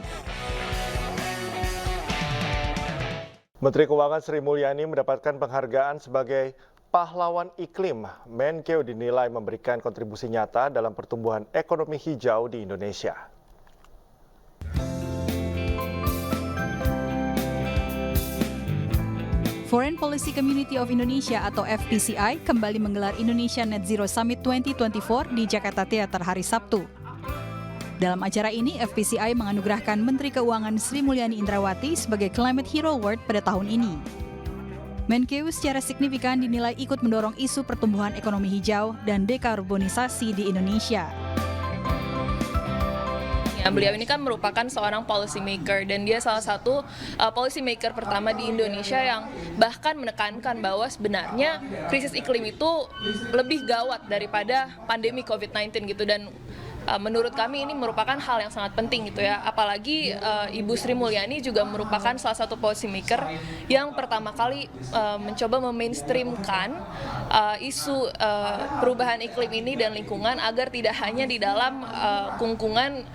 Menteri Keuangan Sri Mulyani mendapatkan penghargaan sebagai pahlawan iklim. Menkeu dinilai memberikan kontribusi nyata dalam pertumbuhan ekonomi hijau di Indonesia. Foreign Policy Community of Indonesia atau FPCI kembali menggelar Indonesia Net Zero Summit 2024 di Jakarta Theater hari Sabtu. Dalam acara ini, FPCI menganugerahkan Menteri Keuangan Sri Mulyani Indrawati sebagai Climate Hero Award pada tahun ini. Menkeu secara signifikan dinilai ikut mendorong isu pertumbuhan ekonomi hijau dan dekarbonisasi di Indonesia. Beliau ini kan merupakan seorang policy maker, dan dia salah satu policy maker pertama di Indonesia yang bahkan menekankan bahwa sebenarnya krisis iklim itu lebih gawat daripada pandemi COVID-19 gitu, dan menurut kami ini merupakan hal yang sangat penting gitu ya, apalagi Ibu Sri Mulyani juga merupakan salah satu policy maker yang pertama kali mencoba memainstreamkan isu perubahan iklim ini dan lingkungan agar tidak hanya di dalam kungkungan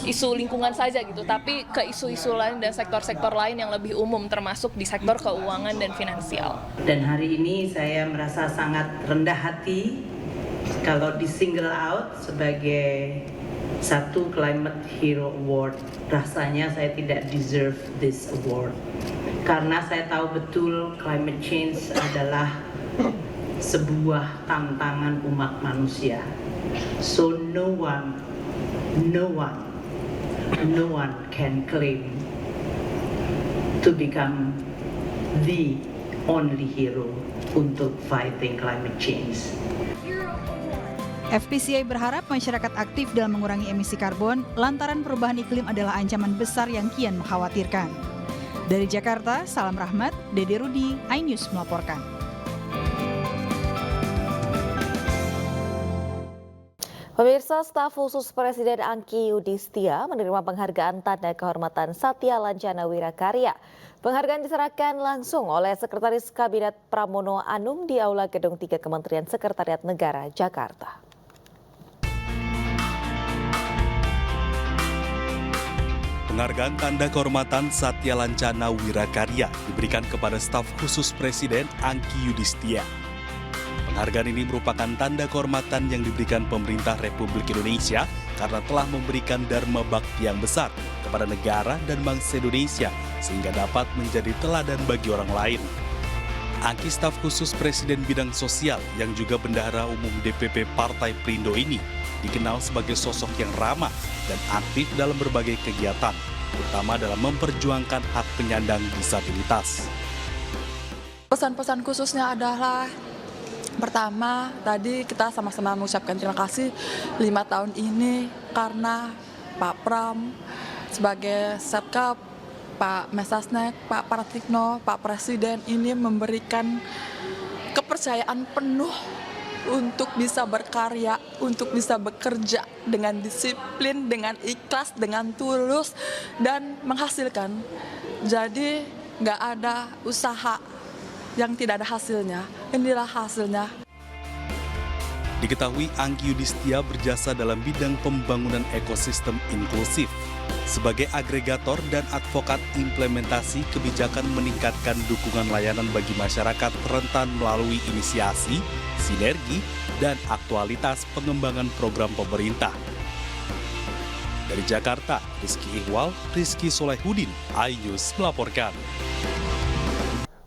isu lingkungan saja gitu, tapi ke isu-isu lain dan sektor-sektor lain yang lebih umum, termasuk di sektor keuangan dan finansial. Dan hari ini saya merasa sangat rendah hati kalau di single out sebagai satu Climate Hero Award. Rasanya saya tidak deserve this award, karena saya tahu betul climate change adalah sebuah tantangan umat manusia. So no one can claim to become the only hero untuk fighting climate change. FPCI berharap masyarakat aktif dalam mengurangi emisi karbon lantaran perubahan iklim adalah ancaman besar yang kian mengkhawatirkan. Dari Jakarta, Salam Rahmat, Dede Rudi, iNews melaporkan. Pemirsa, staf khusus Presiden Angki Yudhistia menerima penghargaan Tanda Kehormatan Satya Lancana Wirakarya. Penghargaan diserahkan langsung oleh Sekretaris Kabinet Pramono Anung di Aula Gedung 3 Kementerian Sekretariat Negara, Jakarta. Penghargaan Tanda Kehormatan Satya Lancana Wirakarya diberikan kepada staf khusus Presiden Angki Yudhistia. Penghargaan ini merupakan tanda kehormatan yang diberikan pemerintah Republik Indonesia karena telah memberikan dharma bakti yang besar kepada negara dan bangsa Indonesia sehingga dapat menjadi teladan bagi orang lain. Aki staf khusus Presiden Bidang Sosial yang juga Bendahara Umum DPP Partai Perindo ini dikenal sebagai sosok yang ramah dan aktif dalam berbagai kegiatan, terutama dalam memperjuangkan hak penyandang disabilitas. Pesan-pesan khususnya adalah pertama, tadi kita sama-sama mengucapkan terima kasih 5 tahun ini karena Pak Pram sebagai Setkap, Pak Mesasnek, Pak Pratikno, Pak Presiden ini memberikan kepercayaan penuh untuk bisa berkarya, untuk bisa bekerja dengan disiplin, dengan ikhlas, dengan tulus, dan menghasilkan. Jadi nggak ada usaha yang tidak ada hasilnya. Inilah hasilnya. Diketahui Anggi Yudhistia berjasa dalam bidang pembangunan ekosistem inklusif. Sebagai agregator dan advokat implementasi kebijakan meningkatkan dukungan layanan bagi masyarakat rentan melalui inisiasi, sinergi, dan aktualitas pengembangan program pemerintah. Dari Jakarta, Rizky Ihwal, Rizky Solehudin, iNews melaporkan.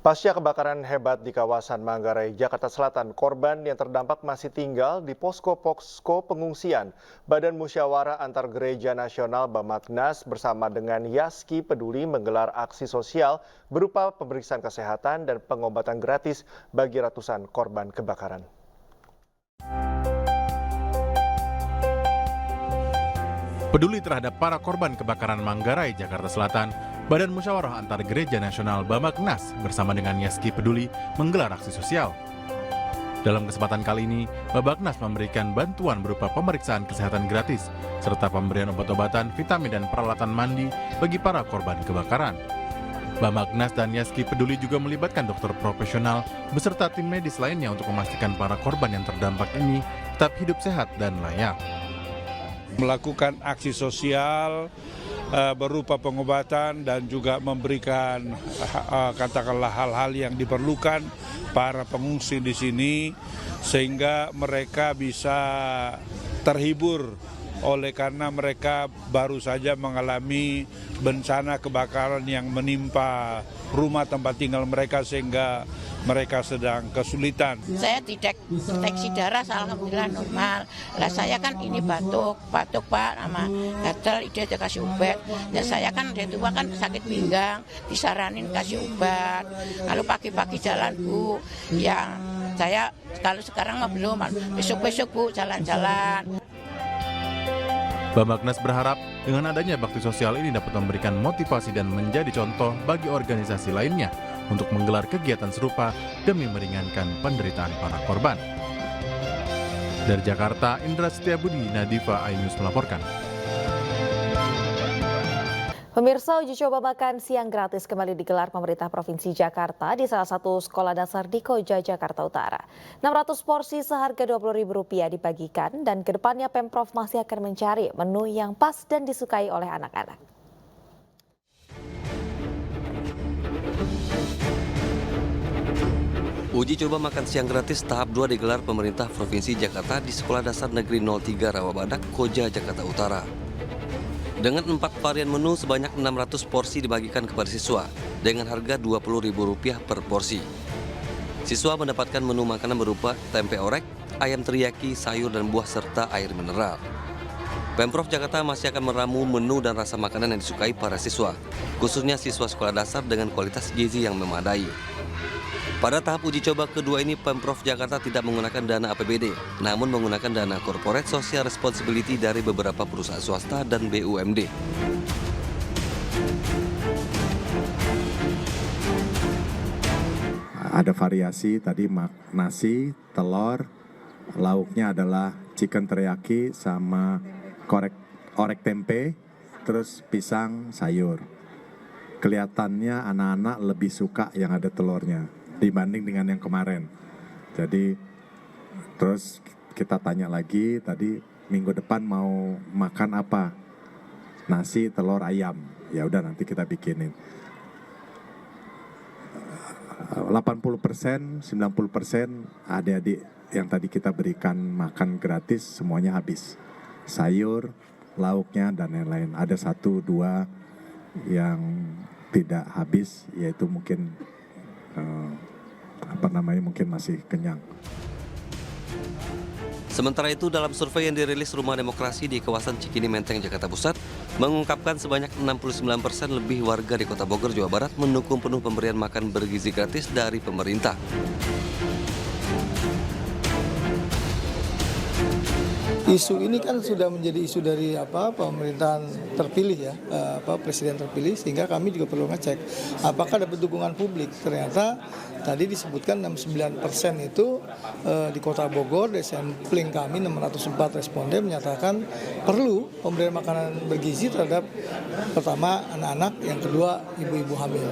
Pasca kebakaran hebat di kawasan Manggarai, Jakarta Selatan, korban yang terdampak masih tinggal di posko-posko pengungsian. Badan Musyawarah Antar Gereja Nasional Bamagnas bersama dengan Yaski Peduli menggelar aksi sosial berupa pemeriksaan kesehatan dan pengobatan gratis bagi ratusan korban kebakaran. Peduli terhadap para korban kebakaran Manggarai, Jakarta Selatan, Badan Musyawarah Antar Gereja Nasional Bamagnas bersama dengan Yaski Peduli menggelar aksi sosial. Dalam kesempatan kali ini, Bamagnas memberikan bantuan berupa pemeriksaan kesehatan gratis, serta pemberian obat-obatan, vitamin, dan peralatan mandi bagi para korban kebakaran. Bamagnas dan Yaski Peduli juga melibatkan dokter profesional beserta tim medis lainnya untuk memastikan para korban yang terdampak ini tetap hidup sehat dan layak. Melakukan aksi sosial berupa pengobatan dan juga memberikan katakanlah hal-hal yang diperlukan para pengungsi di sini sehingga mereka bisa terhibur oleh karena mereka baru saja mengalami bencana kebakaran yang menimpa rumah tempat tinggal mereka sehingga mereka sedang kesulitan. Saya tidak deteksi darah, alhamdulillah normal. Lah saya kan ini batuk Pak, sama gatal, dia kasih obat. Dan saya kan dari tua kan sakit pinggang, disaranin kasih obat. Kalau pagi-pagi jalan Bu, ya saya kalau sekarang mah belum, besok-besok Bu jalan-jalan. Bamagnas berharap dengan adanya bakti sosial ini dapat memberikan motivasi dan menjadi contoh bagi organisasi lainnya untuk menggelar kegiatan serupa demi meringankan penderitaan para korban. Dari Jakarta, Indra Setiabudi, Nadifa, iNews melaporkan. Pemirsa, uji coba makan siang gratis kembali digelar pemerintah Provinsi Jakarta di salah satu sekolah dasar di Koja, Jakarta Utara. 600 porsi seharga Rp20.000 dibagikan dan kedepannya Pemprov masih akan mencari menu yang pas dan disukai oleh anak-anak. Uji coba makan siang gratis tahap 2 digelar pemerintah Provinsi Jakarta di Sekolah Dasar Negeri 03 Rawabadak, Koja, Jakarta Utara. Dengan 4 varian menu sebanyak 600 porsi dibagikan kepada siswa dengan harga Rp20.000 per porsi. Siswa mendapatkan menu makanan berupa tempe orek, ayam teriyaki, sayur dan buah serta air mineral. Pemprov Jakarta masih akan meramu menu dan rasa makanan yang disukai para siswa, khususnya siswa sekolah dasar dengan kualitas gizi yang memadai. Pada tahap uji coba kedua ini, Pemprov Jakarta tidak menggunakan dana APBD, namun menggunakan dana Corporate Social Responsibility dari beberapa perusahaan swasta dan BUMD. Ada variasi tadi nasi, telur, lauknya adalah chicken teriyaki sama orek tempe, terus pisang sayur. Kelihatannya anak-anak lebih suka yang ada telurnya dibanding dengan yang kemarin. Jadi terus kita tanya lagi tadi minggu depan mau makan apa? Nasi, telur, ayam. Ya udah nanti kita bikinin. 80%, 90% adik-adik yang tadi kita berikan makan gratis semuanya habis. Sayur, lauknya dan lain-lain. Ada 1-2 yang tidak habis, yaitu mungkin mungkin masih kenyang. Sementara itu, dalam survei yang dirilis Rumah Demokrasi di kawasan Cikini Menteng, Jakarta Pusat, mengungkapkan sebanyak 69% lebih warga di Kota Bogor, Jawa Barat mendukung penuh pemberian makan bergizi gratis dari pemerintah. Isu ini kan sudah menjadi isu dari pemerintahan terpilih ya, presiden terpilih, sehingga kami juga perlu ngecek apakah dapat dukungan publik. Ternyata tadi disebutkan 69% itu di Kota Bogor, dari sampling kami 604 responden menyatakan perlu pemberian makanan bergizi terhadap pertama anak-anak, yang kedua ibu-ibu hamil.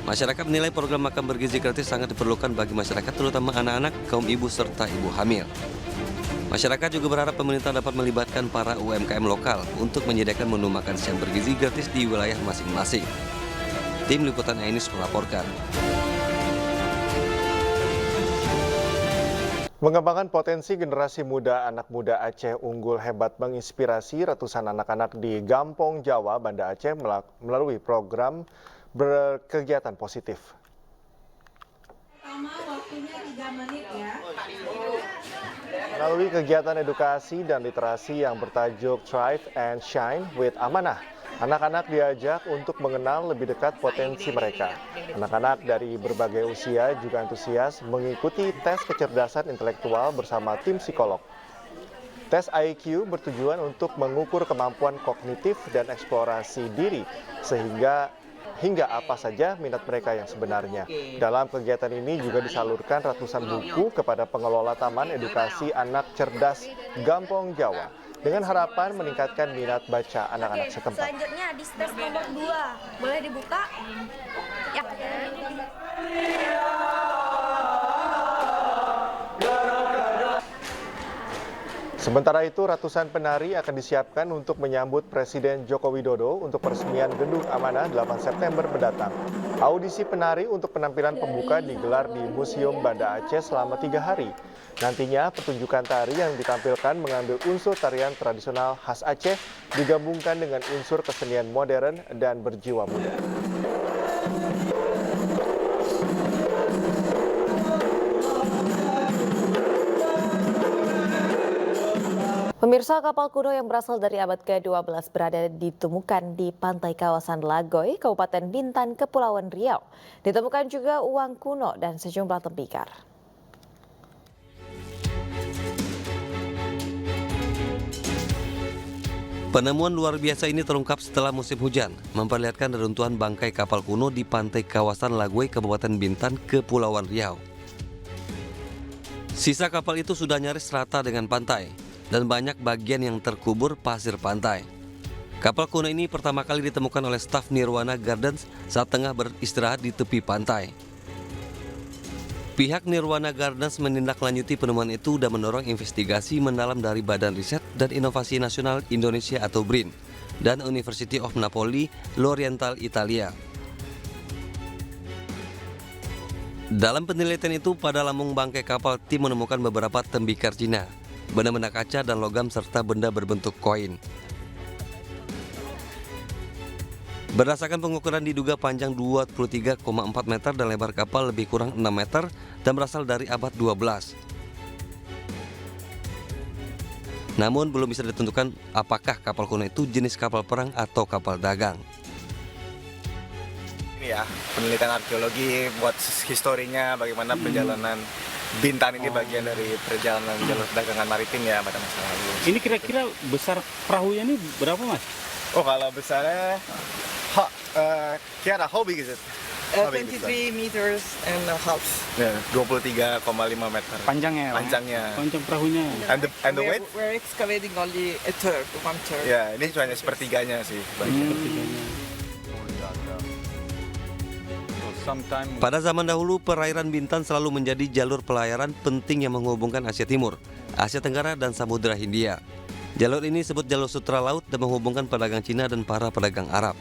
Masyarakat menilai program makan bergizi gratis sangat diperlukan bagi masyarakat, terutama anak-anak, kaum ibu serta ibu hamil. Masyarakat juga berharap pemerintah dapat melibatkan para UMKM lokal untuk menyediakan menu makan siang bergizi gratis di wilayah masing-masing. Tim Liputan Ainis melaporkan. Mengembangkan potensi generasi muda, anak muda Aceh unggul hebat menginspirasi ratusan anak-anak di Gampong Jawa, Banda Aceh melalui program berkegiatan positif. Waktunya 3 menit ya. Melalui kegiatan edukasi dan literasi yang bertajuk Thrive and Shine with Amanah, anak-anak diajak untuk mengenal lebih dekat potensi mereka. Anak-anak dari berbagai usia juga antusias mengikuti tes kecerdasan intelektual bersama tim psikolog. Tes IQ bertujuan untuk mengukur kemampuan kognitif dan eksplorasi diri, hingga apa saja minat mereka yang sebenarnya. Dalam kegiatan ini juga disalurkan ratusan buku kepada pengelola Taman Edukasi Anak Cerdas Gampong Jawa dengan harapan meningkatkan minat baca anak-anak setempat. Selanjutnya di tes nomor 2, boleh dibuka? Ya. Sementara itu, ratusan penari akan disiapkan untuk menyambut Presiden Joko Widodo untuk peresmian Gedung Amanah 8 September mendatang. Audisi penari untuk penampilan pembuka digelar di Museum Banda Aceh selama 3 hari. Nantinya, pertunjukan tari yang ditampilkan mengambil unsur tarian tradisional khas Aceh digabungkan dengan unsur kesenian modern dan berjiwa muda. Pemirsa, kapal kuno yang berasal dari abad ke-12 berada ditemukan di pantai kawasan Lagoy, Kabupaten Bintan, Kepulauan Riau. Ditemukan juga uang kuno dan sejumlah tembikar. Penemuan luar biasa ini terungkap setelah musim hujan, memperlihatkan reruntuhan bangkai kapal kuno di pantai kawasan Lagoy, Kabupaten Bintan, Kepulauan Riau. Sisa kapal itu sudah nyaris rata dengan pantai, dan banyak bagian yang terkubur pasir pantai. Kapal kuno ini pertama kali ditemukan oleh staf Nirwana Gardens saat tengah beristirahat di tepi pantai. Pihak Nirwana Gardens menindaklanjuti penemuan itu dan mendorong investigasi mendalam dari Badan Riset dan Inovasi Nasional Indonesia atau BRIN dan University of Napoli, L'Oriental, Italia. Dalam penelitian itu, pada lambung bangkai kapal tim menemukan beberapa tembikar Cina, benda-benda kaca dan logam serta benda berbentuk koin. Berdasarkan pengukuran diduga panjang 23,4 meter dan lebar kapal lebih kurang 6 meter dan berasal dari abad 12. Namun belum bisa ditentukan apakah kapal kuno itu jenis kapal perang atau kapal dagang. Ini ya, penelitian arkeologi buat historinya bagaimana perjalanan Bintan ini bagian dari perjalanan jalur perdagangan maritim ya pada masa lalu. Ini kira-kira besar perahunya ini berapa, Mas? Oh, kalau besarnya Kiara, how big is it? 23 meters and a half. Ya, 23,5 meter. Panjangnya. Panjang perahunya. And the weight? We're excavating only a third, 1/3. Ya, ini cuma sepertiganya sih. Pada zaman dahulu, perairan Bintan selalu menjadi jalur pelayaran penting yang menghubungkan Asia Timur, Asia Tenggara, dan Samudra Hindia. Jalur ini disebut Jalur Sutra Laut dan menghubungkan pedagang Cina dan para pedagang Arab.